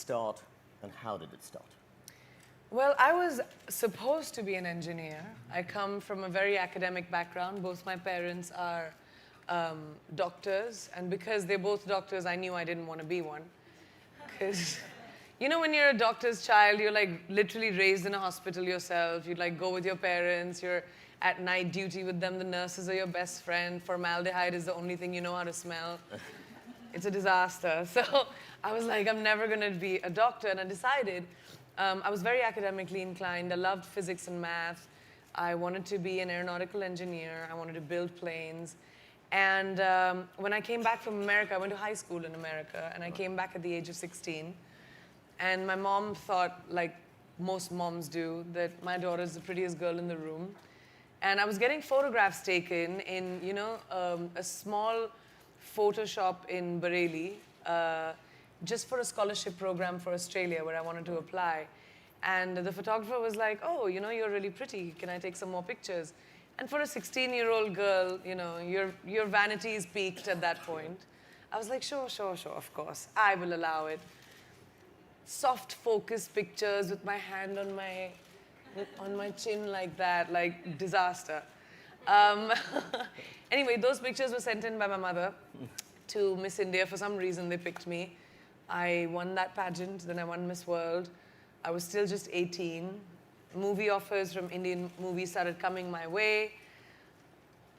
start, and how did it start? Well, I was supposed to be an engineer. I come from a very academic background. Both my parents are doctors, and because they're both doctors, I knew I didn't want to be one. Because, you know, when you're a doctor's child, you're like literally raised in a hospital yourself. You like go with your parents. You're at night duty with them. The nurses are your best friend. Formaldehyde is the only thing you know how to smell. It's a disaster. So I was like, I'm never going to be a doctor. And I decided, I was very academically inclined. I loved physics and math. I wanted to be an aeronautical engineer. I wanted to build planes. And when I came back from America, I went to high school in America, and I came back at the age of 16. And my mom thought, like most moms do, that my daughter is the prettiest girl in the room. And I was getting photographs taken in, you know, a small photo shop in Bareilly, just for a scholarship program for Australia where I wanted to apply. And the photographer was like, oh, you know, you're really pretty. Can I take some more pictures? And for a 16-year-old girl, you know, your vanity is peaked at that point. I was like, sure, of course. I will allow it. Soft focus pictures with my hand on my chin like that, like disaster. Anyway, those pictures were sent in by my mother to Miss India. For some reason, they picked me. I won that pageant, then I won Miss World. I was still just 18. Movie offers from Indian movies started coming my way.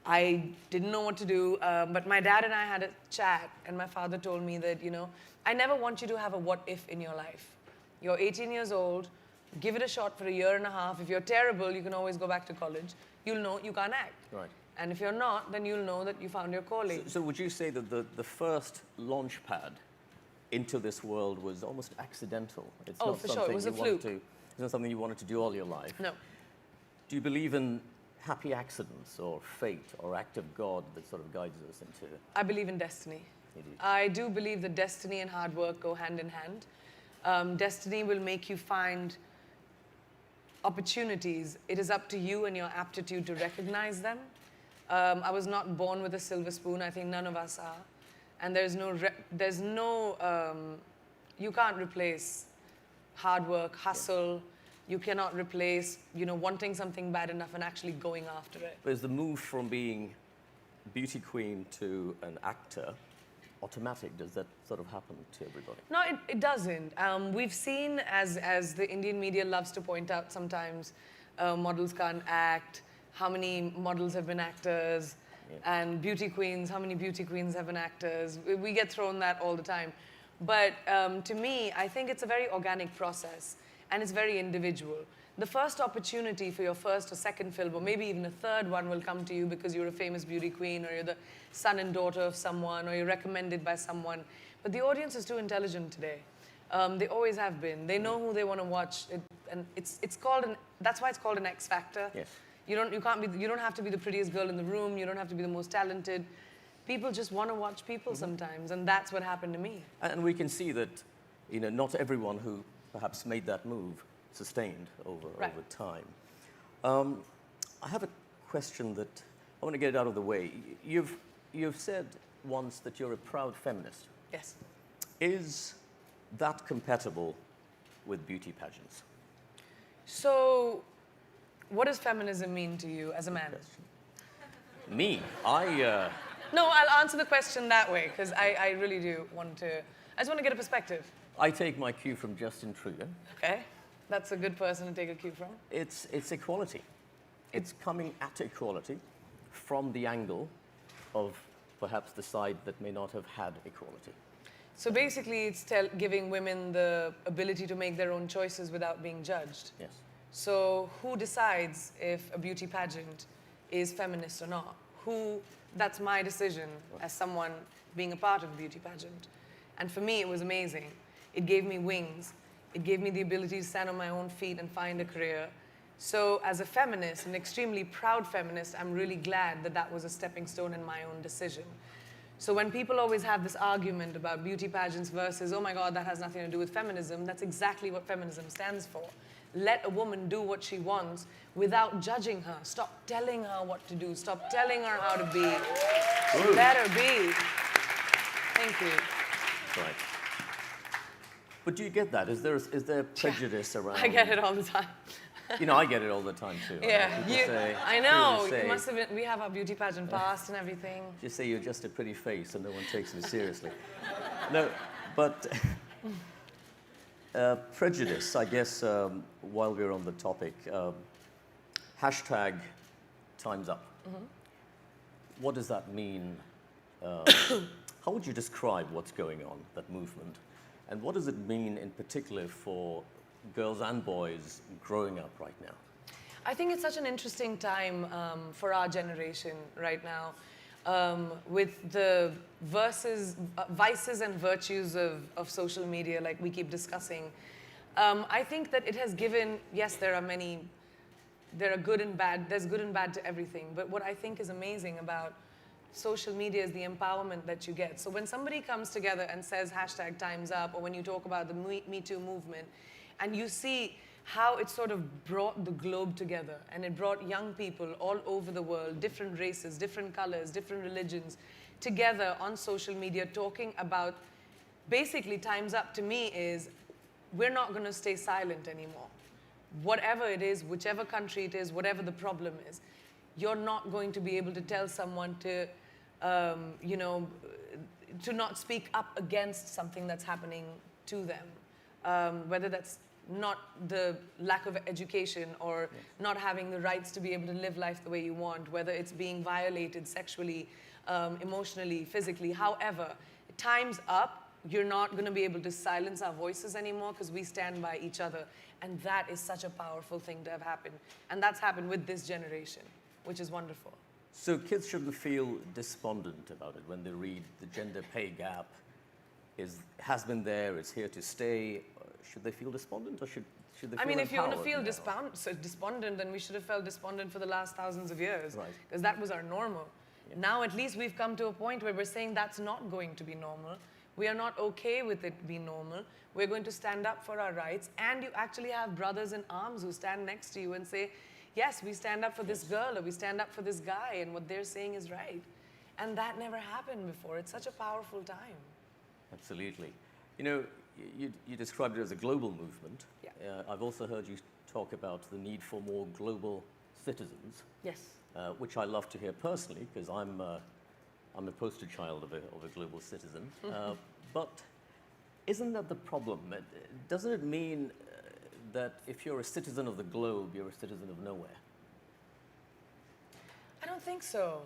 I didn't know what to do, but my dad and I had a chat, and my father told me that, you know, I never want you to have a what if in your life. You're 18 years old, give it a shot for a year and a half. If you're terrible, you can always go back to college. You'll know you can't act. Right. And if you're not, then you'll know that you found your calling. So would you say that the first launch pad into this world was almost accidental? It's Oh, not for sure, something it was a you wanted fluke. It's not something you wanted to do all your life? No. Do you believe in happy accidents or fate or act of God that sort of guides us into? I believe in destiny. You do. I do believe that destiny and hard work go hand in hand. Destiny will make you find opportunities. It is up to you and your aptitude to recognize them. I was not born with a silver spoon. I think none of us are. And you can't replace hard work, hustle. You cannot replace, you know, wanting something bad enough and actually going after it. But is the move from being beauty queen to an actor automatic? Does that sort of happen to everybody? No, it doesn't. We've seen, as the Indian media loves to point out sometimes, models can't act, how many models have been actors, and beauty queens, how many beauty queens have been actors. We get thrown that all the time. But to me, I think it's a very organic process, and it's very individual. The first opportunity for your first or second film, or maybe even a third one, will come to you because you're a famous beauty queen, or you're the son and daughter of someone, or you're recommended by someone. But the audience is too intelligent today. They always have been. They know who they want to watch, and it's called that's why it's called an X Factor. Yes. You don't have to be the prettiest girl in the room. You don't have to be the most talented. People just want to watch people sometimes, and that's what happened to me. And we can see that, you know, not everyone who perhaps made that move sustained over time. I have a question that I want to get it out of the way. You've said once that you're a proud feminist. Yes. Is that compatible with beauty pageants? So, what does feminism mean to you as a man? Me? No, I'll answer the question that way, because I really do want to. I just want to get a perspective. I take my cue from Justin Trudeau. Okay. That's a good person to take a cue from. It's equality. It's coming at equality from the angle of perhaps the side that may not have had equality. So basically, it's giving women the ability to make their own choices without being judged. Yes. So who decides if a beauty pageant is feminist or not? That's my decision as someone being a part of a beauty pageant. And for me, it was amazing. It gave me wings. It gave me the ability to stand on my own feet and find a career. So as a feminist, an extremely proud feminist, I'm really glad that that was a stepping stone in my own decision. So when people always have this argument about beauty pageants versus, oh my God, that has nothing to do with feminism, that's exactly what feminism stands for. Let a woman do what she wants without judging her. Stop telling her what to do. Stop telling her how to be. Let her be. Thank you. Right. But do you get that? Is there prejudice around? I get it all the time. You know, I get it all the time too. Yeah, I know. Say, you must have been, we have our beauty pageant past and everything. Just say you're just a pretty face and no one takes me seriously. No, but prejudice, I guess, while we're on the topic, hashtag time's up. What does that mean? How would you describe what's going on, that movement? And what does it mean in particular for girls and boys growing up right now? I think it's such an interesting time for our generation right now, with the vices and virtues of social media, like we keep discussing. I think that it has given, yes, there are good and bad, there's good and bad to everything, but what I think is amazing about social media is the empowerment that you get. So when somebody comes together and says hashtag time's up, or when you talk about the Me Too movement, and you see how it sort of brought the globe together, and it brought young people all over the world, different races, different colors, different religions, together on social media talking about, basically time's up to me is, we're not going to stay silent anymore. Whatever it is, whichever country it is, whatever the problem is, you're not going to be able to tell someone to, you know, to not speak up against something that's happening to them, whether that's not the lack of education or not having the rights to be able to live life the way you want, whether it's being violated sexually, emotionally, physically, however, time's up. You're not going to be able to silence our voices anymore because we stand by each other. And that is such a powerful thing to have happened. And that's happened with this generation, which is wonderful. So kids shouldn't feel despondent about it when they read the gender pay gap has been there, it's here to stay. Should they feel despondent, or should they feel I mean, if you're going to feel now? despondent, then we should have felt despondent for the last thousands of years. Right. Because that was our normal. Yeah. Now at least we've come to a point where we're saying that's not going to be normal. We are not okay with it being normal. We're going to stand up for our rights. And you actually have brothers in arms who stand next to you and say, yes, we stand up for this girl, or we stand up for this guy, and what they're saying is right. And that never happened before. It's such a powerful time. Absolutely. You know, you described it as a global movement. Yeah. I've also heard you talk about the need for more global citizens. Yes. Which I love to hear personally, because I'm a poster child of a global citizen. But isn't that the problem? Doesn't it mean that if you're a citizen of the globe, you're a citizen of nowhere? I don't think so.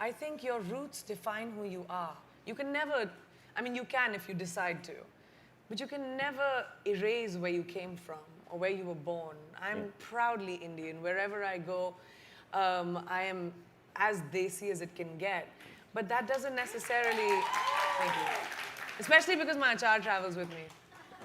I think your roots define who you are. You can never, I mean, you can if you decide to, but you can never erase where you came from or where you were born. I'm proudly Indian. Wherever I go, I am as desi as it can get. But that doesn't necessarily, thank you, especially because my achar travels with me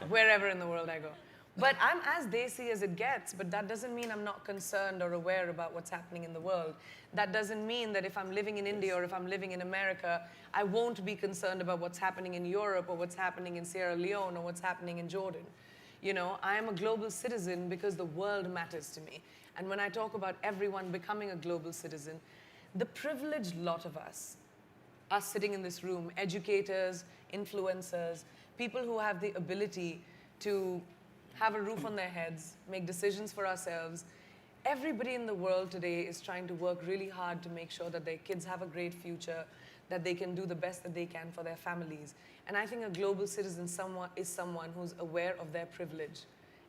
wherever in the world I go. But I'm as desi as it gets, but that doesn't mean I'm not concerned or aware about what's happening in the world. That doesn't mean that if I'm living in India or if I'm living in America, I won't be concerned about what's happening in Europe or what's happening in Sierra Leone or what's happening in Jordan. You know, I am a global citizen because the world matters to me. And when I talk about everyone becoming a global citizen, the privileged lot of us sitting in this room, educators, influencers, people who have the ability to have a roof on their heads, make decisions for ourselves. Everybody in the world today is trying to work really hard to make sure that their kids have a great future, that they can do the best that they can for their families. And I think a global citizen is someone who's aware of their privilege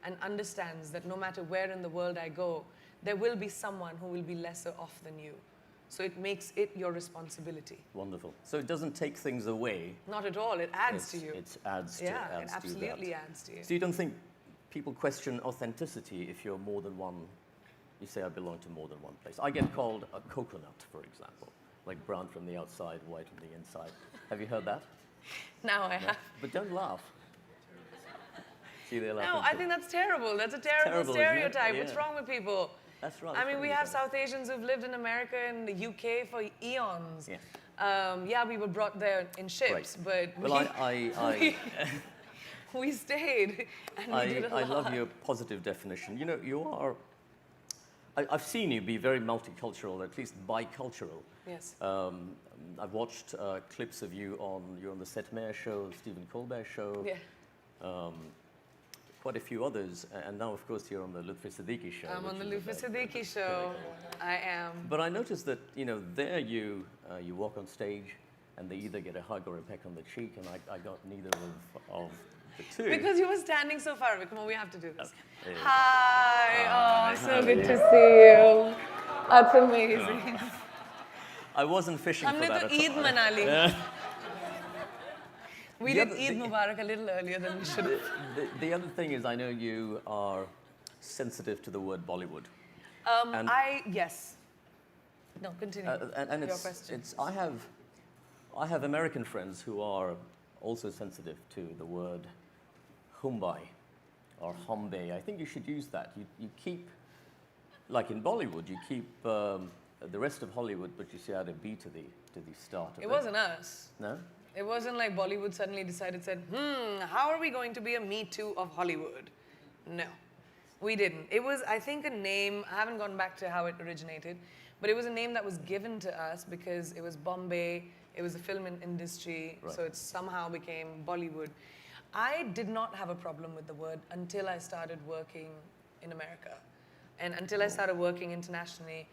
and understands that no matter where in the world I go, there will be someone who will be lesser off than you. So it makes it your responsibility. Wonderful. So it doesn't take things away. Not at all. It adds to you. It adds to Yeah, it adds absolutely to that. adds to you. So you don't think people question authenticity if you're more than one, you say I belong to more than one place. I get called a coconut, for example, like brown from the outside, white from the inside. Have you heard that? Now I have. But don't laugh. See, they're laughing. No, I too. think that's terrible. That's a terrible Terrible, isn't it? stereotype. Yeah. What's wrong with people? That's right. I mean, we have South Asians who've lived in America and the UK for eons. Yes. Yeah, we were brought there in ships, Right. but Well, we stayed and we did a lot. I love your positive definition. You know, you are. I've seen you be very multicultural, or at least bicultural. Yes. I've watched clips of you you're on the Setmeyer show, Stephen Colbert show. Yeah. quite a few others, and now, of course, you're on the Lutfi Siddiqui show. I'm on the which Lutfi is about- Siddiqui show. I am. But I noticed that, there you walk on stage, and they either get a hug or a peck on the cheek, and I got neither of the two. Because you were standing so far away. Come on, we have to do this. Okay. Hi. Oh, so good to see you. That's amazing. I wasn't fishing for हमने that तो at Eid all. मना ली. We The did other- Eid Mubarak a little earlier than we should have. The other thing is, I know you are sensitive to the word Bollywood. And- Yes. No, continue. And Your it's, question. I have American friends who are also sensitive to the word Mumbai or Hombe. I think you should use that. You keep, like in Bollywood, you keep the rest of Hollywood, but you see add a B to the start of it. It wasn't us. No? It wasn't like Bollywood suddenly said, how are we going to be a Me Too of Hollywood? No, we didn't. It was, I think, a name, I haven't gone back to how it originated, but it was a name that was given to us because it was Bombay, it was the film industry, Right. so it somehow became Bollywood. I did not have a problem with the word until I started working in America and until I started working internationally.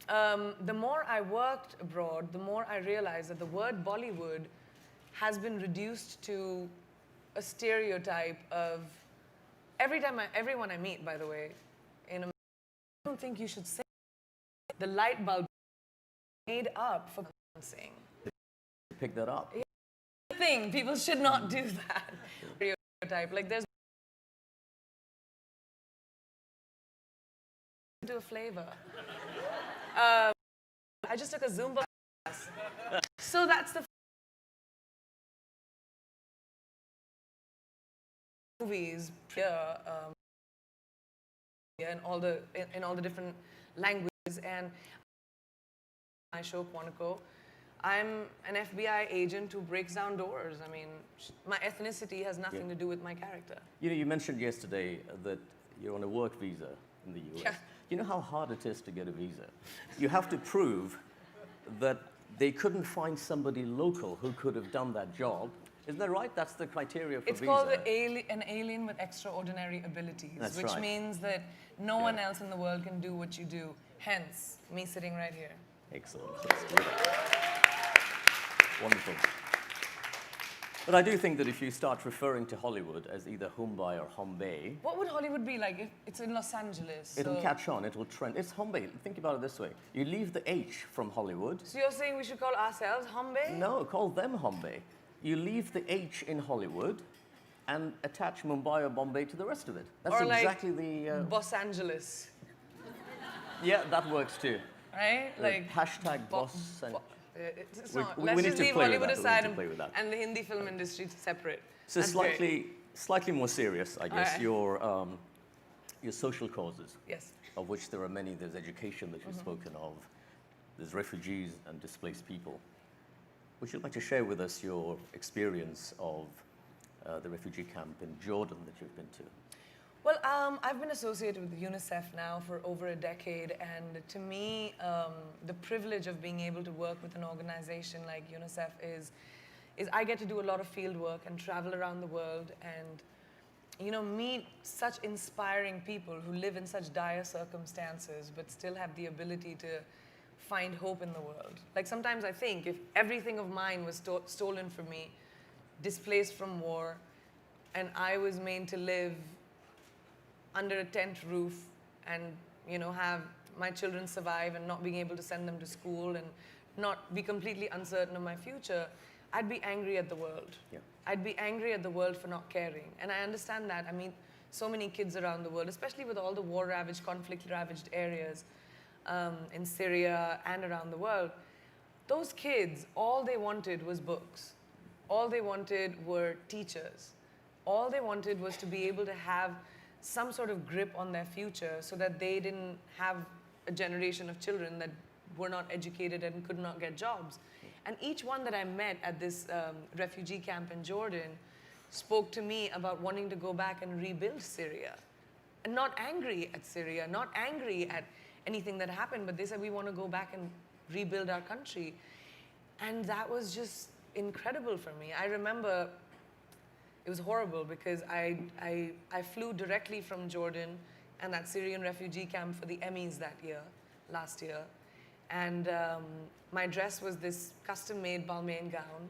The more I worked abroad, the more I realized that the word Bollywood has been reduced to a stereotype of everyone I meet, by the way, in America, I don't think you should say the light bulb made up for dancing. Pick that up. Thing people should not do that. Stereotype, like there's do a flavor. I just took a Zumba class, so that's the movies in all the different languages. And my show Quantico, I'm an FBI agent who breaks down doors. I mean, my ethnicity has nothing to do with my character. You mentioned yesterday that you're on a work visa in the US. Yeah. You know how hard it is to get a visa? You have to prove that they couldn't find somebody local who could have done that job. Isn't that right? That's the criteria for It's visa. called an alien with extraordinary abilities, That's which right. means that no one else in the world can do what you do. Hence, me sitting right here. Excellent. Let's do that. Wonderful. But I do think that if you start referring to Hollywood as either Mumbai or Hombe, What would Hollywood be like if it's in Los Angeles? it'll so, catch on, it'll trend. It's Hombe. Think about it this way. You leave the H from Hollywood. So you're saying we should call ourselves Hombe? No, call them Hombe. You leave the H in Hollywood and attach Mumbai or Bombay to the rest of it. That's Or like exactly the... Los Angeles, yeah, that works too. right? Like hashtag boss and... it's We- not. we Let's need just to leave play with Hollywood that. We need aside to play with that. and the Hindi film industry separate. So That's great. slightly more serious, I guess, Alright. your social causes, Yes. of which there are many. There's education that you've spoken of. There's refugees and displaced people. Would you like to share with us your experience of the refugee camp in Jordan that you've been to? Well, I've been associated with UNICEF now for over a decade, and to me, the privilege of being able to work with an organization like UNICEF is I get to do a lot of field work and travel around the world and, meet such inspiring people who live in such dire circumstances but still have the ability to find hope in the world. Like sometimes I think if everything of mine was stolen from me, displaced from war, and I was made to live under a tent roof and have my children survive and not being able to send them to school and not be completely uncertain of my future, I'd be angry at the world. Yeah. I'd be angry at the world for not caring. And I understand that. I mean, so many kids around the world, especially with all the war-ravaged, conflict-ravaged areas in Syria and around the world, those kids, all they wanted was books. All they wanted were teachers. All they wanted was to be able to have some sort of grip on their future so that they didn't have a generation of children that were not educated and could not get jobs. And each one that I met at this refugee camp in Jordan spoke to me about wanting to go back and rebuild Syria. And not angry at Syria, not angry at anything that happened, but they said, we want to go back and rebuild our country. And that was just incredible for me. I remember It was horrible because I flew directly from Jordan and that Syrian refugee camp for the Emmys that year, last year. And my dress was this custom-made Balmain gown,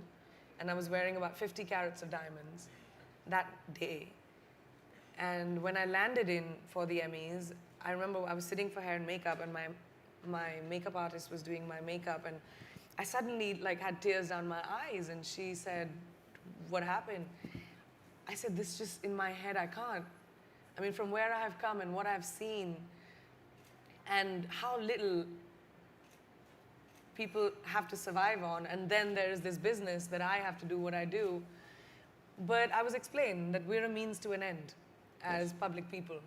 and I was wearing about 50 carats of diamonds that day. And when I landed in for the Emmys, I remember I was sitting for hair and makeup, and my makeup artist was doing my makeup, and I suddenly like had tears down my eyes, and she said, "What happened?" I said, "This just in my head, I can't. I mean, from where I have come and what I've seen, and how little people have to survive on, and then there's this business that I have to do what I do." But I was explained that we're a means to an end as public people.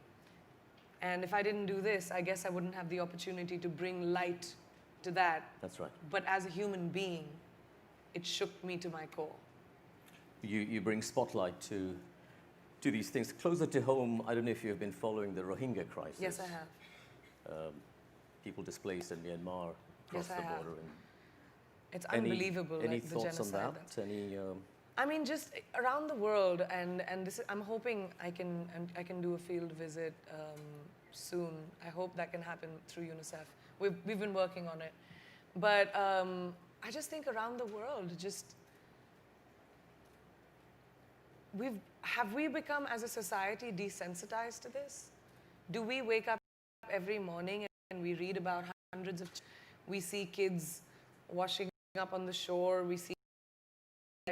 And if I didn't do this, I guess I wouldn't have the opportunity to bring light to that. That's right. But as a human being, it shook me to my core. You bring spotlight to these things. Closer to home, I don't know if you've been following the Rohingya crisis. Yes, I have. People displaced in Myanmar across Yes, I the have. border. It's unbelievable. Any like, the thoughts on genocide that? Any? I mean, just around the world, and this is, I'm hoping I can do a field visit soon. I hope that can happen through UNICEF. We've been working on it, but I just think around the world, just have we become as a society desensitized to this? Do we wake up every morning and we read about hundreds of, we see kids washing up on the shore, we see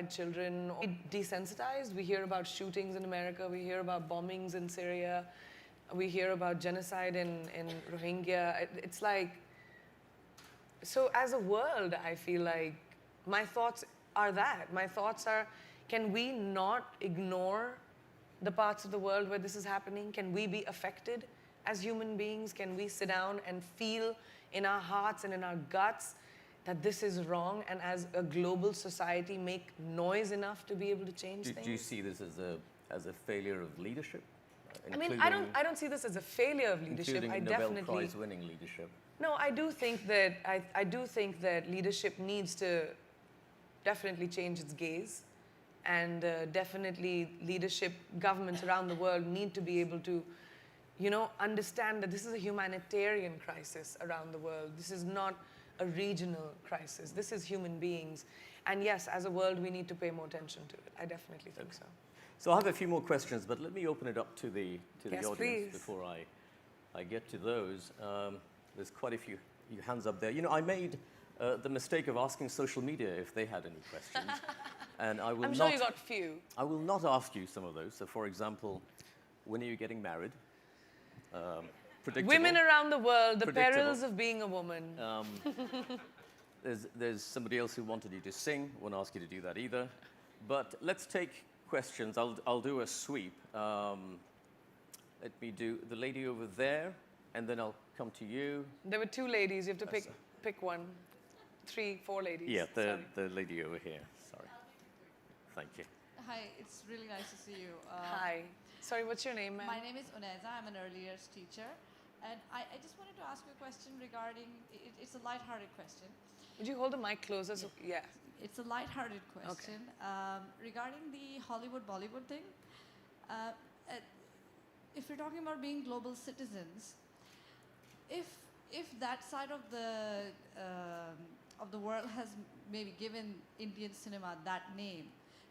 children desensitized. We hear about shootings in America, we hear about bombings in Syria, we hear about genocide in Rohingya. It's like, so as a world, I feel like my thoughts are that. My thoughts are, can we not ignore the parts of the world where this is happening? Can we be affected as human beings? Can we sit down and feel in our hearts and in our guts that this is wrong, and as a global society make noise enough to be able to change things? Do you see this as a failure of leadership? I mean, I don't see this as a failure of leadership. Including Nobel Prize winning leadership. No, I do think that I do think that leadership needs to definitely change its gaze, and definitely leadership, governments around the world need to be able to, you know, understand that this is a humanitarian crisis around the world. This is not a regional crisis. This is human beings. And yes, as a world, we need to pay more attention to it. I definitely think so. So I have a few more questions, but let me open it up to the Yes, audience please. before I get to those. There's quite a few hands up there. You know, I made the mistake of asking social media if they had any questions. And I will I'm sure you got few. I will not ask you some of those. So for example, when are you getting married? Predictable. Women around the world, the Predictable. perils of being a woman. There's somebody else who wanted you to sing. Won't ask you to do that either. But let's take questions. I'll do a sweep. Let me do the lady over there, and then I'll come to you. There were two ladies. You have to pick one. 3, 4 ladies. Yeah, Sorry. the lady over here. Sorry. Thank you. Hi, it's really nice to see you. Hi. Sorry, what's your name, ma'am? My name is Uneza. I'm an early years teacher. And I just wanted to ask you a question regarding, it's a lighthearted question. Would you hold the mic closer? So, yeah. It's a lighthearted question regarding the Hollywood-Bollywood thing. If you're talking about being global citizens, if that side of the world has maybe given Indian cinema that name,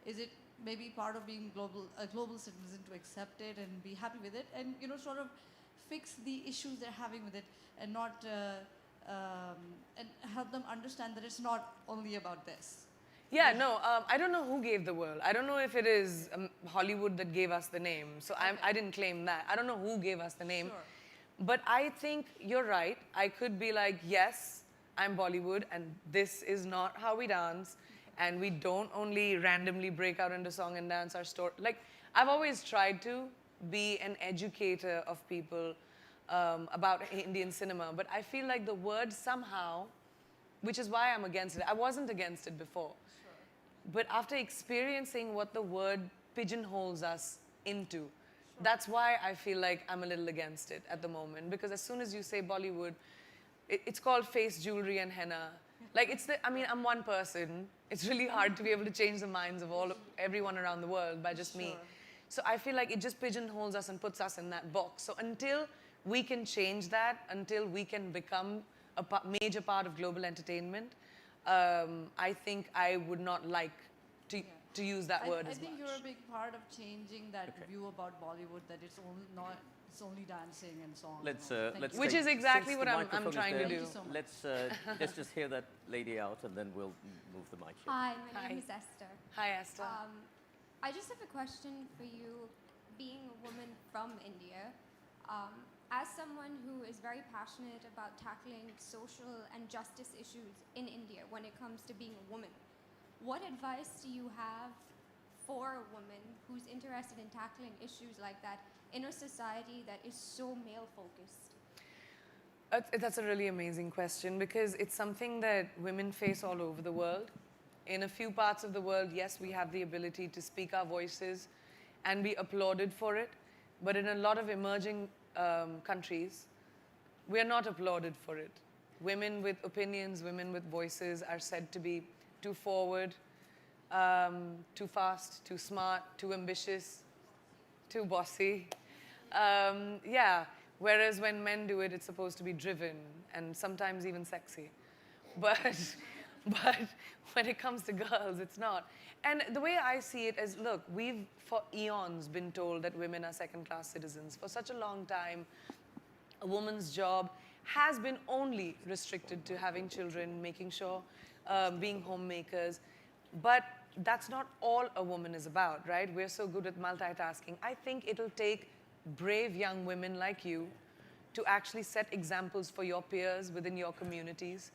is it maybe part of being a global citizen to accept it and be happy with it, and you know, sort of fix the issues they're having with it, and not and help them understand that it's not only about this? Yeah, no, I don't know who gave the world. I don't know if it is Hollywood that gave us the name. So Okay. I didn't claim that. I don't know who gave us the name. Sure. But I think you're right. I could be like, yes, I'm Bollywood, and this is not how we dance. And we don't only randomly break out into song and dance our story. Like, I've always tried to be an educator of people about Indian cinema. But I feel like the word somehow, which is why I'm against it. I wasn't against it before. Sure. But after experiencing what the word pigeonholes us into, that's why I feel like I'm a little against it at the moment. Because as soon as you say Bollywood, it's called face jewelry and henna. Like I mean, I'm one person. It's really hard to be able to change the minds of everyone around the world by just me. So I feel like it just pigeonholes us and puts us in that box. So until we can change that, until we can become a major part of global entertainment, I think I would not like to use that word as much. I think you're a big part of changing that view about Bollywood, that it's only dancing and songs. Let's Which take, is exactly since what the I'm microphone is trying to there, do. Thank you so much. let's just hear that lady out, and then we'll move the mic here. Hi, my Hi. name is Esther. Hi, Esther. I just have a question for you. Being a woman from India, as someone who is very passionate about tackling social and justice issues in India when it comes to being a woman, what advice do you have for a woman who's interested in tackling issues like that in a society that is so male-focused? That's a really amazing question, because it's something that women face all over the world. In a few parts of the world, yes, we have the ability to speak our voices and be applauded for it. But in a lot of emerging countries, we are not applauded for it. Women with opinions, women with voices are said to be too forward, too fast, too smart, too ambitious, too bossy. Yeah, whereas when men do it, it's supposed to be driven and sometimes even sexy. But when it comes to girls, it's not. And the way I see it is, look, we've for eons been told that women are second-class citizens. For such a long time, a woman's job has been only restricted to having children, making sure, being homemakers. But that's not all a woman is about, right? We're so good at multitasking. I think it'll take brave young women like you to actually set examples for your peers within your communities.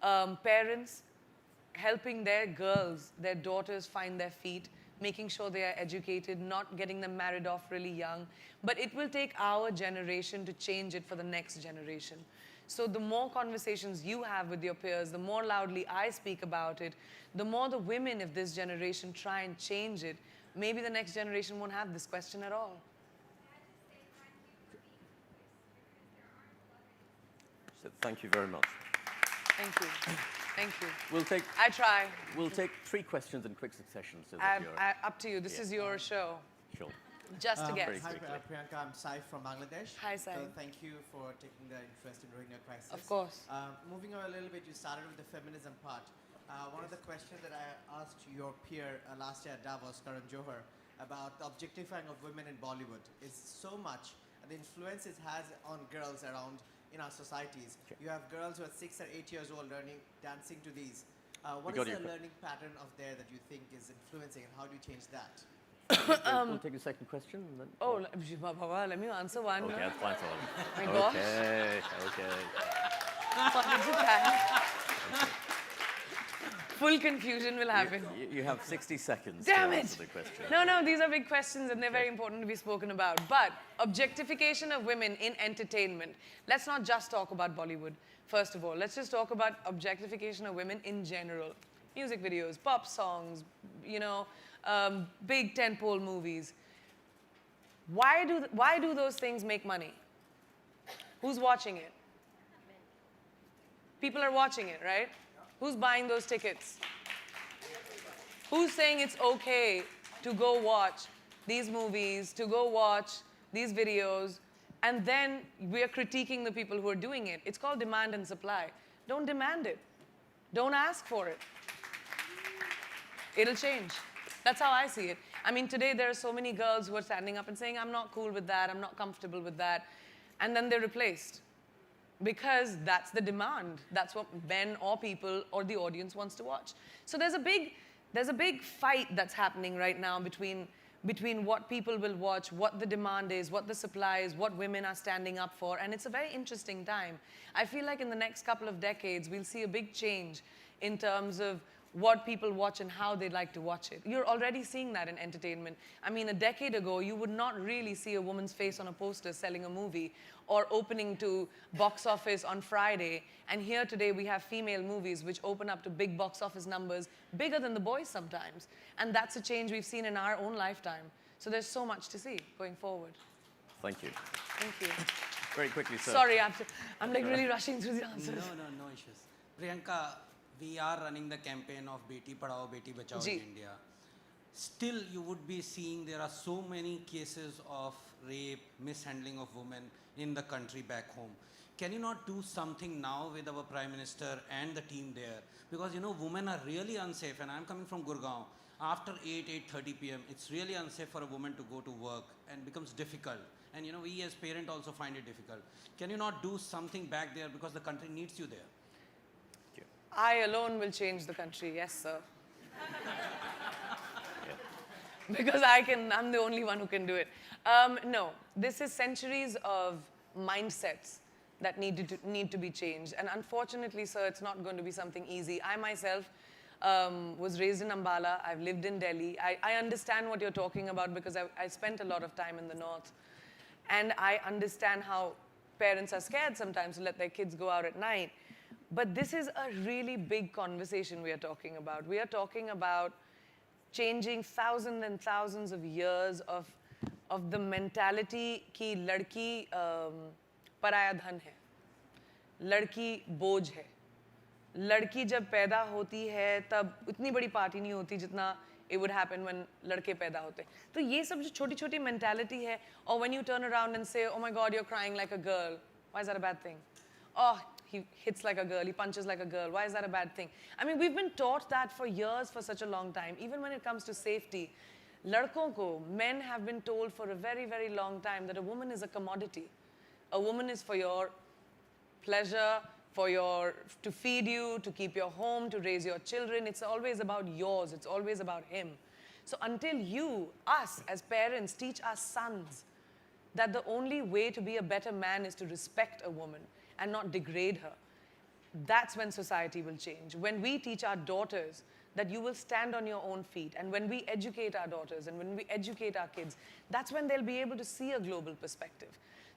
Parents helping their girls, their daughters find their feet, making sure they are educated, not getting them married off really young. But it will take our generation to change it for the next generation. So the more conversations you have with your peers, the more loudly I speak about it, the more the women of this generation try and change it, maybe the next generation won't have this question at all. So thank you very much. Thank you. Thank you. I try. We'll take 3 questions in quick succession. So that you're Up to you. This is your show. sure. Just a guess. Hi, Priyanka. I'm Sai from Bangladesh. Hi, Sai. So thank you for taking the interest in Rohingya crisis. Of course. Moving on a little bit, you started with the feminism part. One of the questions that I asked your peer last year at Davos, Karan Johar, about the objectifying of women in Bollywood is so much, the influence it has on girls around in our societies. Okay. You have girls who are 6 or 8 years old learning, dancing to these. What We is got the you. learning pattern of there that you think is influencing, and how do you change that? We'll take the second question. And then, Oh, Baba, let me answer one. okay, that's fine. Sorry. My gosh. Okay. What did you pack? Full confusion will happen. You have 60 seconds Damn to it! answer the question. No, these are big questions and they're very important to be spoken about. But objectification of women in entertainment. Let's not just talk about Bollywood, first of all. Let's just talk about objectification of women in general. Music videos, pop songs, big tentpole movies. Why do those things make money? Who's watching it? People are watching it, right? Who's buying those tickets? Who's saying it's okay to go watch these movies, to go watch these videos, and then we're critiquing the people who are doing it? It's called demand and supply. Don't demand it. Don't ask for it. It'll change. That's how I see it. I mean, today there are so many girls who are standing up and saying, I'm not cool with that, I'm not comfortable with that, and then they're replaced. Because that's the demand. That's what men or people or the audience wants to watch. So there's a big fight that's happening right now between what people will watch, what the demand is, what the supply is, what women are standing up for, and it's a very interesting time. I feel like in the next couple of decades, we'll see a big change in terms of what people watch and how they like to watch it. You're already seeing that in entertainment. I mean, a decade ago, you would not really see a woman's face on a poster selling a movie or opening to box office on Friday. And here today, we have female movies which open up to big box office numbers, bigger than the boys sometimes. And that's a change we've seen in our own lifetime. So there's so much to see going forward. Thank you. Thank you. Very quickly, sir. Sorry, I'm like really rushing through the answers. No issues. Priyanka, we are running the campaign of Beti Padhao, Beti Bachao Ji. in India. Still, you would be seeing there are so many cases of rape, mishandling of women in the country back home. Can you not do something now with our Prime Minister and the team there? Because, you know, women are really unsafe, and I'm coming from Gurgaon. After 8:30 p.m., it's really unsafe for a woman to go to work and becomes difficult. And, you know, we as parents also find it difficult. Can you not do something back there because the country needs you there? I alone will change the country, yes, sir. Because I'm the only one who can do it. No, this is centuries of mindsets that need to be changed. And unfortunately, sir, it's not going to be something easy. I myself was raised in Ambala. I've lived in Delhi. I understand what you're talking about because I spent a lot of time in the north. And I understand how parents are scared sometimes to let their kids go out at night. But this is a really big conversation we are talking about. We are talking about changing thousands and thousands of years of the mentality कि लड़की पराया धन है, लड़की बोझ है, लड़की जब पैदा होती है तब उतनी बड़ी पार्टी नहीं होती जितना it would happen when लड़के पैदा होते. तो ये सब जो छोटी छोटी mentality है, or when you turn around and say, oh my God, you're crying like a girl, why is that a bad thing? Oh, he hits like a girl, he punches like a girl, why is that a bad thing? I mean, we've been taught that for years, for such a long time. Even when it comes to safety, ladkon ko, men have been told for a very, very long time that a woman is a commodity. A woman is for your pleasure, to feed you, to keep your home, to raise your children. It's always about yours, it's always about him. So until us as parents, teach our sons that the only way to be a better man is to respect a woman and not degrade her, that's when society will change. When we teach our daughters that you will stand on your own feet, and when we educate our daughters and when we educate our kids, that's when they'll be able to see a global perspective.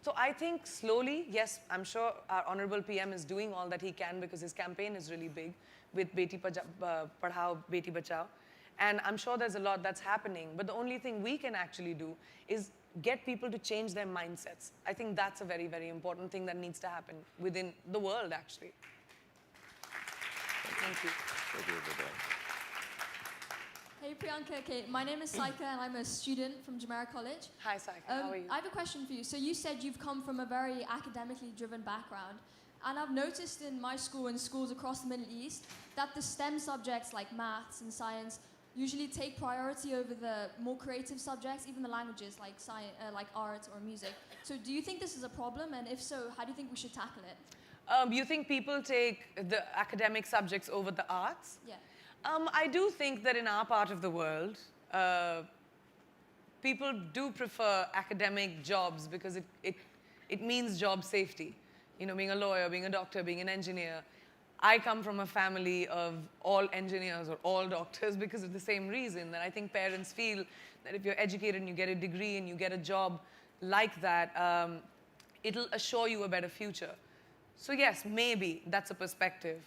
So I think slowly, yes, I'm sure our Honorable PM is doing all that he can because his campaign is really big with Beti Padhao, Beti Bachao. And I'm sure there's a lot that's happening. But the only thing we can actually do is get people to change their mindsets. I think that's a very, very important thing that needs to happen within the world, actually. Thank you. Hey Priyanka, okay, my name is Saika and I'm a student from Jumeirah College. Hi, Saika, how are you? I have a question for you. So you said you've come from a very academically driven background, and I've noticed in my school and schools across the Middle East that the STEM subjects like maths and science usually take priority over the more creative subjects, even the languages like science, like art or music. So do you think this is a problem, and if so, how do you think we should tackle it? You think people take the academic subjects over the arts? Yeah. I do think that in our part of the world, people do prefer academic jobs because it means job safety. You know, being a lawyer, being a doctor, being an engineer. I come from a family of all engineers or all doctors because of the same reason, that I think parents feel that if you're educated and you get a degree and you get a job like that, it'll assure you a better future. So yes, maybe that's a perspective.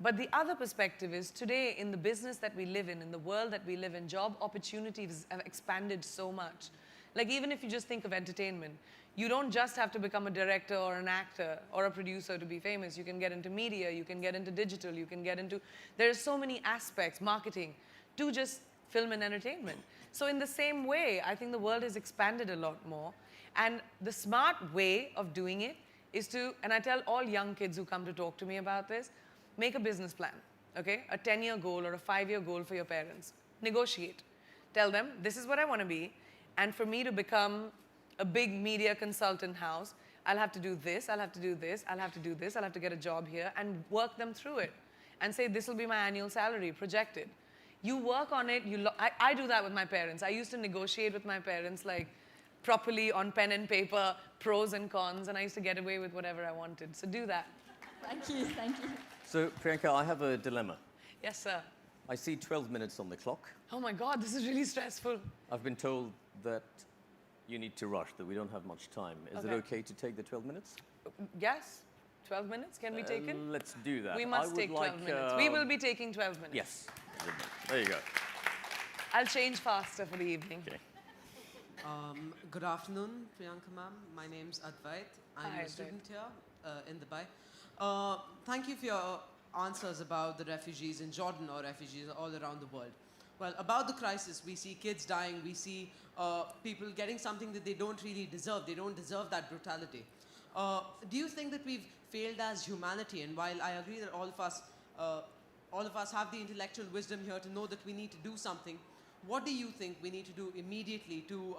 But the other perspective is today in the business that we live in the world that we live in, job opportunities have expanded so much. Like even if you just think of entertainment, you don't just have to become a director or an actor or a producer to be famous. You can get into media, you can get into digital, you can get into, there are so many aspects, marketing, to just film and entertainment. So in the same way, I think the world has expanded a lot more. And the smart way of doing it is to, and I tell all young kids who come to talk to me about this, make a business plan, okay? A 10-year goal or a 5-year goal for your parents. Negotiate. Tell them, this is what I want to be, and for me to become a big media consultant house, I'll have to do this, I'll have to do this, I'll have to do this, I'll have to get a job here, and work them through it. And say, this will be my annual salary, projected. You work on it, I do that with my parents. I used to negotiate with my parents, like, properly on pen and paper, pros and cons, and I used to get away with whatever I wanted. So do that. Thank you, thank you. So, Priyanka, I have a dilemma. Yes, sir. I see 12 minutes on the clock. Oh my God, this is really stressful. I've been told that you need to rush, that we don't have much time. Is it okay to take the 12 minutes? Yes, 12 minutes, can we take it? Let's do that. We must take 12 minutes. We will be taking 12 minutes. Yes. There you go. I'll change faster for the evening. Okay. Good afternoon, Priyanka ma'am. My name's Advait. I'm Hi, a student here in Dubai. Thank you for your answers about the refugees in Jordan or refugees all around the world. Well, about the crisis, we see kids dying, we see people getting something that they don't really deserve. They don't deserve that brutality. Do you think that we've failed as humanity? And while I agree that all of us have the intellectual wisdom here to know that we need to do something, what do you think we need to do immediately to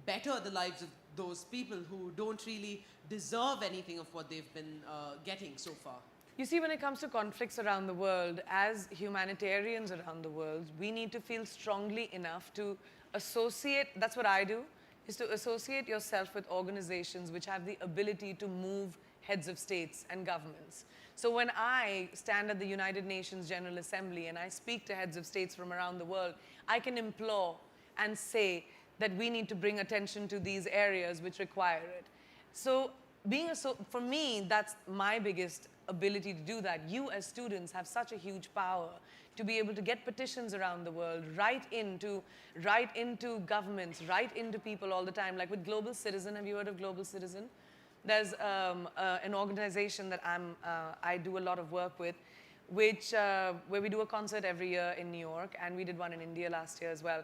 better the lives of those people who don't really deserve anything of what they've been getting so far? You see, when it comes to conflicts around the world, as humanitarians around the world, we need to feel strongly enough to associate, that's what I do, is to associate yourself with organizations which have the ability to move heads of states and governments. So when I stand at the United Nations General Assembly and I speak to heads of states from around the world, I can implore and say that we need to bring attention to these areas which require it. So for me, that's my biggest ability to do that. You as students have such a huge power to be able to get petitions around the world, write into governments, write into people all the time. Like with Global Citizen, have you heard of Global Citizen? There's an organization that I do a lot of work with, where we do a concert every year in New York, and we did one in India last year as well.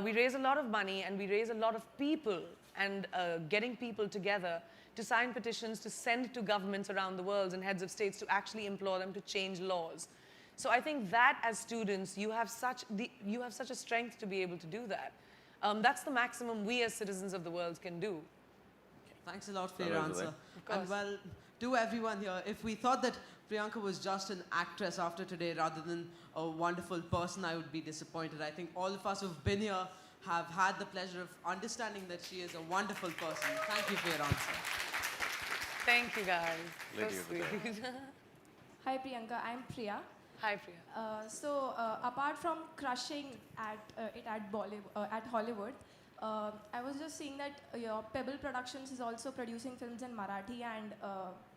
We raise a lot of money, and we raise a lot of people, and getting people together to sign petitions to send to governments around the world and heads of states to actually implore them to change laws. So I think that as students, you have such a strength to be able to do that. That's the maximum we as citizens of the world can do. Thanks a lot for your answer. And well, to everyone here, if we thought that Priyanka was just an actress after today rather than a wonderful person, I would be disappointed. I think all of us who've been here have had the pleasure of understanding that she is a wonderful person. Thank you for your answer. Thank you, guys. Lady So over there. sweet. Hi Priyanka, I'm Priya. Hi, Priya. Apart from crushing at Hollywood, I was just seeing that your Pebble Productions is also producing films in Marathi and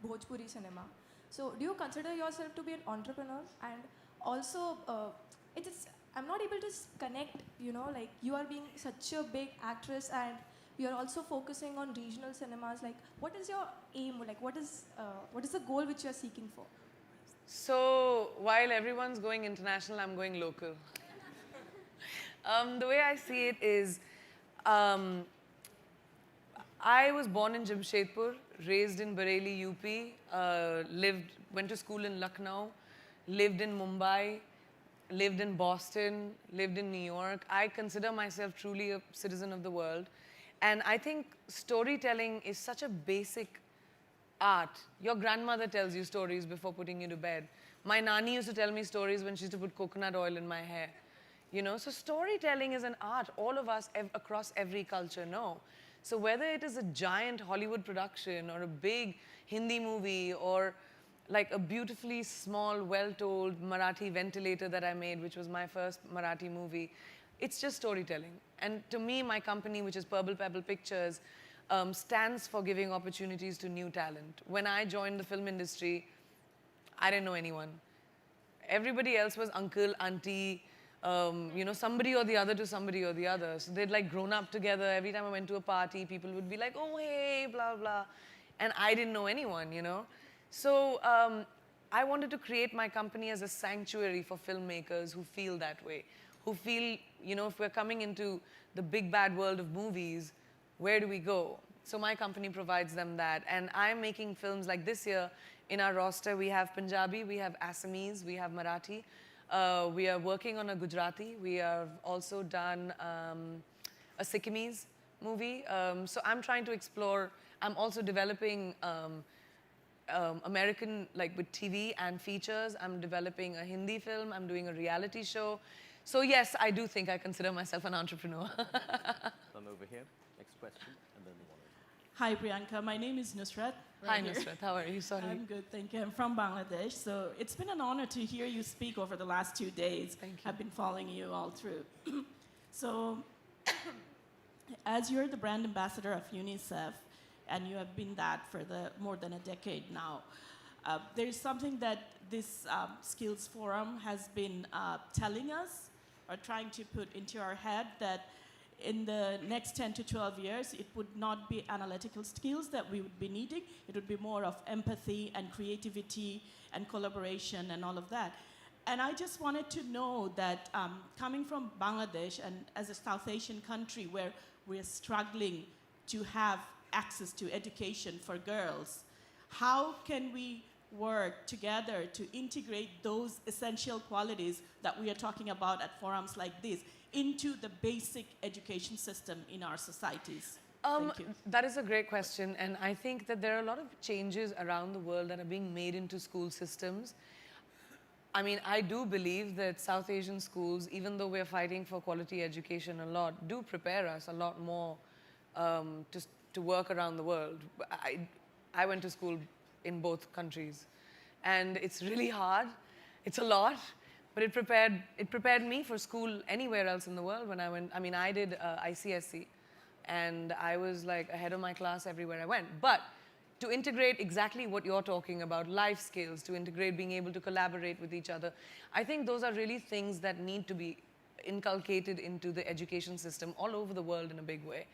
Bhojpuri cinema. So do you consider yourself to be an entrepreneur? And also, I'm not able to connect, like you are being such a big actress and you're also focusing on regional cinemas. Like, what is your aim? Like, what is the goal which you're seeking for? So while everyone's going international, I'm going local. The way I see it is, I was born in Jamshedpur, raised in Bareilly, UP, went to school in Lucknow, lived in Mumbai, lived in Boston, lived in New York. I consider myself truly a citizen of the world. And I think storytelling is such a basic art. Your grandmother tells you stories before putting you to bed. My nani used to tell me stories when she used to put coconut oil in my hair. So storytelling is an art. All of us across every culture know. So whether it is a giant Hollywood production or a big Hindi movie or like a beautifully small, well-told Marathi ventilator that I made, which was my first Marathi movie, it's just storytelling. And to me, my company, which is Purple Pebble Pictures, stands for giving opportunities to new talent. When I joined the film industry, I didn't know anyone. Everybody else was uncle, auntie, somebody or the other to somebody or the other. So they'd like grown up together. Every time I went to a party, people would be like, oh, hey, blah, blah. And I didn't know anyone, So I wanted to create my company as a sanctuary for filmmakers who feel that way, who feel, if we're coming into the big bad world of movies, where do we go? So my company provides them that. And I'm making films like this year. In our roster, we have Punjabi, we have Assamese, we have Marathi. We are working on a Gujarati. We have also done a Sikkimese movie. So I'm trying to explore. I'm also developing American, like with TV and features. I'm developing a Hindi film. I'm doing a reality show. So yes, I do think I consider myself an entrepreneur. Come over here. Next question, and then the one over. Hi, Priyanka. My name is Nusrat. Hi, Nusrat. How are you? Sorry. I'm good, thank you. I'm from Bangladesh. So it's been an honor to hear you speak over the last 2 days. Thank you. I've been following you all through. So as you're the brand ambassador of UNICEF, and you have been that for more than a decade now, there's something that this skills forum has been telling us or trying to put into our head, that in the next 10 to 12 years, it would not be analytical skills that we would be needing. It would be more of empathy and creativity and collaboration and all of that. And I just wanted to know that coming from Bangladesh and as a South Asian country where we're struggling to have access to education for girls, how can we work together to integrate those essential qualities that we are talking about at forums like this into the basic education system in our societies? Thank you. That is a great question, and I think that there are a lot of changes around the world that are being made into school systems. I mean, I do believe that South Asian schools, even though we're fighting for quality education a lot, do prepare us a lot more to work around the world. I went to school in both countries, and it's really hard. It's a lot, but it prepared me for school anywhere else in the world when I went. I mean, I did ICSE, and I was like ahead of my class everywhere I went. But to integrate exactly what you're talking about, life skills, to integrate being able to collaborate with each other, I think those are really things that need to be inculcated into the education system all over the world in a big way.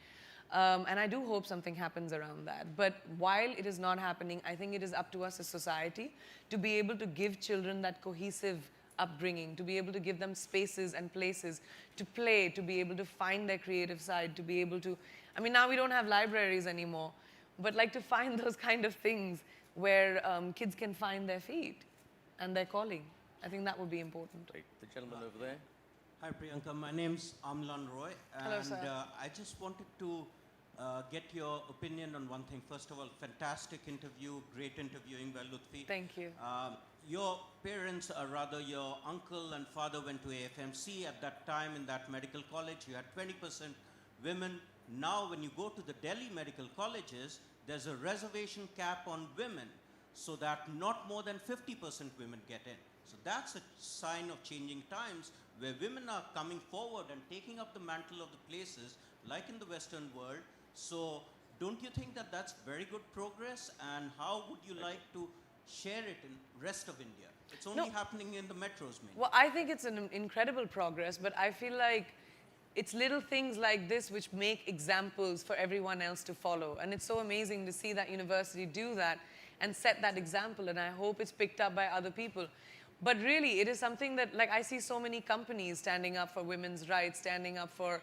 And I do hope something happens around that. But while it is not happening, I think it is up to us as society to be able to give children that cohesive upbringing, to be able to give them spaces and places to play, to be able to find their creative side, to be able to, I mean, now we don't have libraries anymore, but like to find those kind of things where kids can find their feet and their calling. I think that would be important. Right. The gentleman over there. Hi, Priyanka. My name's Amlan Roy. Hello, and sir. I just wanted to get your opinion on one thing. First of all, fantastic interview, great interviewing by Lutfi. Thank you. Your parents, or rather your uncle and father went to AFMC. At that time in that medical college, you had 20% women. Now when you go to the Delhi medical colleges, there's a reservation cap on women so that not more than 50% women get in. So that's a sign of changing times where women are coming forward and taking up the mantle of the places like in the Western world. So don't you think that that's very good progress? And how would you like to share it in rest of India? It's only happening in the metros mainly. Well, I think it's an incredible progress, but I feel like it's little things like this which make examples for everyone else to follow. And it's so amazing to see that university do that and set that example, and I hope it's picked up by other people. But really, it is something that, like, I see so many companies standing up for women's rights, standing up for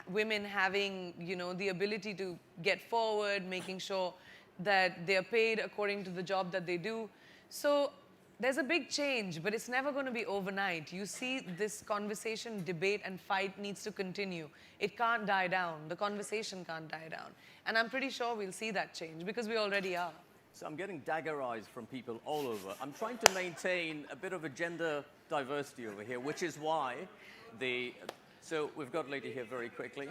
women having, you know, the ability to get forward, making sure that they're paid according to the job that they do. So there's a big change, but it's never going to be overnight. You see, this conversation, debate, and fight needs to continue. It can't die down. The conversation can't die down. And I'm pretty sure we'll see that change, because we already are. So I'm getting dagger eyes from people all over. I'm trying to maintain a bit of a gender diversity over here, which is why so we've got a lady here very quickly.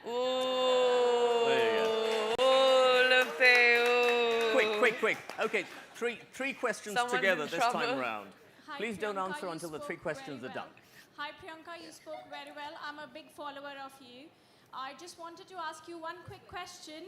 Oh, there you go. Quick. Okay, three questions together this time round. Hi, Please don't Priyanka, answer you until the spoke three questions very are done. well. Hi, Priyanka, you spoke very well. I'm a big follower of you. I just wanted to ask you one quick question.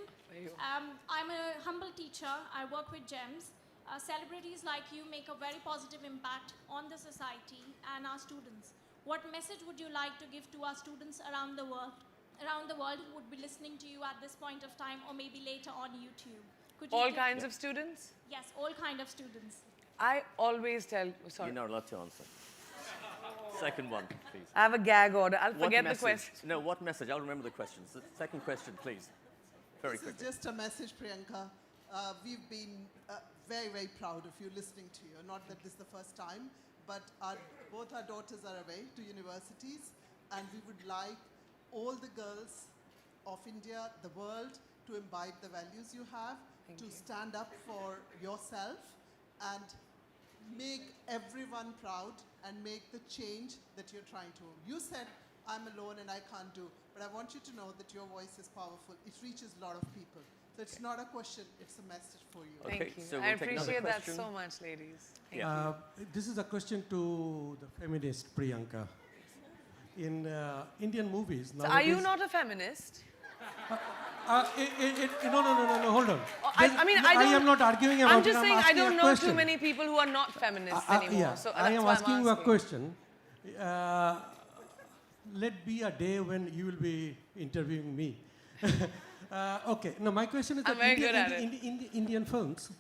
I'm a humble teacher. I work with GEMS. Celebrities like you make a very positive impact on the society and our students. What message would you like to give to our students around the world who would be listening to you at this point of time, or maybe later on YouTube? Could you All kinds of students? Yes, all kind of students. I always tell, sorry. You're not allowed to answer. Second one, please. I have a gag order. I'll forget the question. No, what message? I'll remember the questions. The second question, please. Very quickly. This is just a message, Priyanka. We've been very, very proud of you, listening to you. Not that this is the first time, but both our daughters are away to universities, and we would like all the girls of India, the world, to imbibe the values you have, stand up for yourself, and make everyone proud and make the change that you're trying to. You said, I'm alone and I can't do, but I want you to know that your voice is powerful. It reaches a lot of people. So it's not a question, it's a message for you. Thank you. So I we'll take another appreciate that question. so much, ladies. Thank you. This is a question to the feminist Priyanka. In Indian movies So are you not a feminist? No, hold on. I am not arguing about I'm just saying I don't know too question. many people who are not feminists anymore. Yeah, So I that's am why asking I'm you a question. let be a day when you will be interviewing me. Okay, now my question is I'm that very good at it. in the Indian films,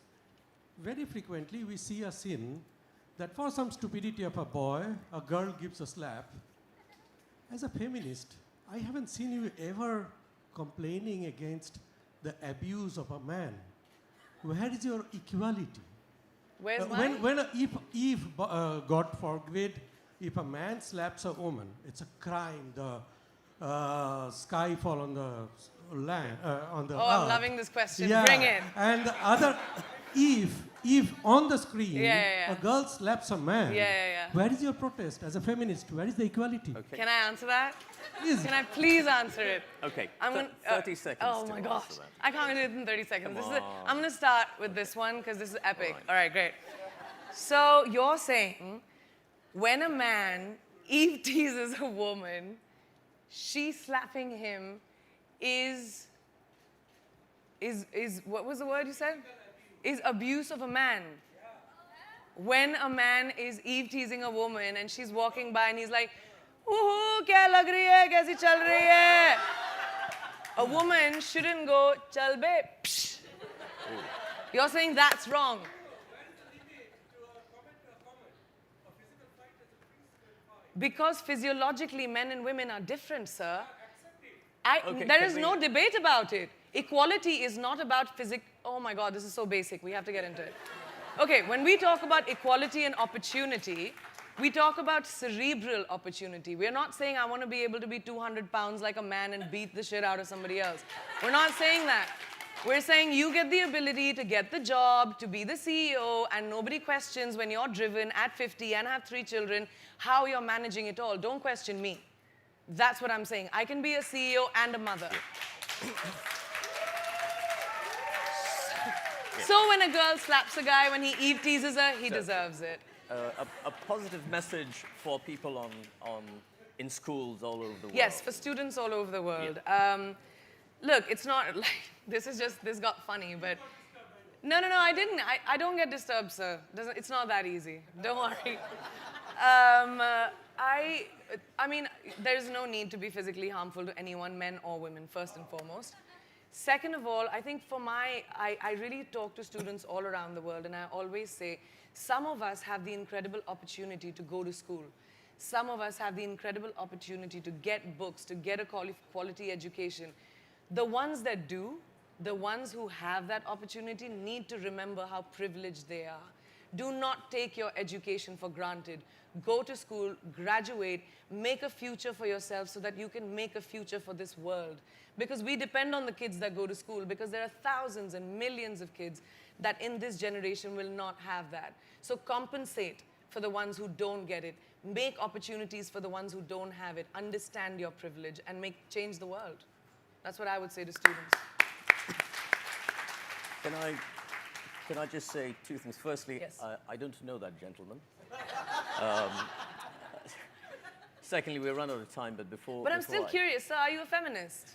very frequently we see a scene that for some stupidity of a boy, a girl gives a slap. As a feminist, I haven't seen you ever complaining against the abuse of a man. Where is your equality? Where's mine? If God forbid, if a man slaps a woman, it's a crime. The sky fall on the land, on the earth. I'm loving this question. Yeah. Bring it. And the other, if on the screen Yeah. a girl slaps a man, Yeah. where is your protest as a feminist? Where is the equality? Okay. Can I answer that? Please. Can I please answer it? Okay. I'm gonna, 30 seconds. Oh to my answer gosh. that. I can't do it in 30 seconds. Come I'm going to start with this one because this is epic. All right. All right, great. So you're saying when a man Eve teases a woman, she slapping him is what was the word you said? Is abuse of a man. When a man is Eve teasing a woman and she's walking by and he's like, "Ooh, kya lag rahi hai? Kaisi chal rahi hai?" A woman shouldn't go, "Chal be." Psh. You're saying that's wrong. Because physiologically, men and women are different, sir. There is no debate about it. Equality is not about physics. Oh my God, this is so basic. We have to get into it. Okay, when we talk about equality and opportunity, we talk about cerebral opportunity. We're not saying I want to be able to be 200 pounds like a man and beat the shit out of somebody else. We're not saying that. We're saying you get the ability to get the job, to be the CEO, and nobody questions when you're driven at 50 and have 3 children, how you're managing it all. Don't question me. That's what I'm saying. I can be a CEO and a mother. So when a girl slaps a guy, when he Eve teases her, he deserves it. A positive message for people in schools all over the world. Yes, for students all over the world. Look, it's not like, this got funny, but no, I didn't. I don't get disturbed, sir. It's not that easy. Don't worry. I mean, there's no need to be physically harmful to anyone, men or women, first and foremost. Second of all, I think I really talk to students all around the world, and I always say, some of us have the incredible opportunity to go to school. Some of us have the incredible opportunity to get books, to get a quality education. The ones that do, the ones who have that opportunity need to remember how privileged they are. Do not take your education for granted. Go to school, graduate, make a future for yourself so that you can make a future for this world. Because we depend on the kids that go to school, because there are thousands and millions of kids that in this generation will not have that. So compensate for the ones who don't get it. Make opportunities for the ones who don't have it. Understand your privilege and change the world. That's what I would say to students. Can I just say 2 things? Firstly, Yes. I don't know that gentleman. Secondly, we're run out of time, but before... But I'm still curious, sir, are you a feminist?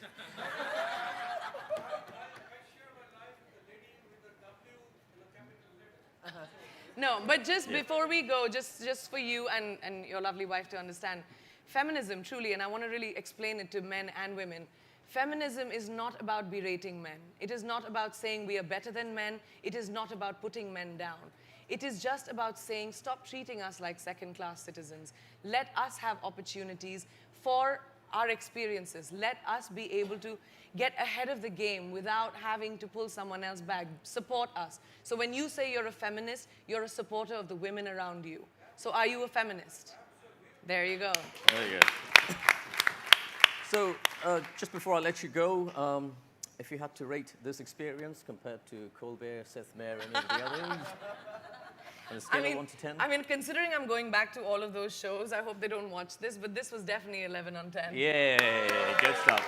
No, but just before we go, just for you and your lovely wife to understand, feminism, truly, and I want to really explain it to men and women, feminism is not about berating men. It is not about saying we are better than men. It is not about putting men down. It is just about saying, stop treating us like second-class citizens. Let us have opportunities for our experiences. Let us be able to get ahead of the game without having to pull someone else back. Support us. So when you say you're a feminist, you're a supporter of the women around you. So are you a feminist? There you go. There you go. So just before I let you go, if you had to rate this experience compared to Colbert, Seth Meyer, any of the others, on a scale of 1 to 10? I mean, considering I'm going back to all of those shows, I hope they don't watch this, but this was definitely 11 on 10. Yeah, good stuff.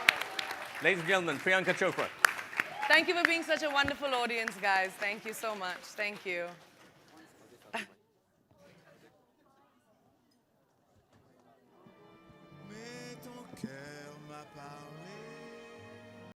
Ladies and gentlemen, Priyanka Chopra. Thank you for being such a wonderful audience, guys. Thank you so much. Thank you.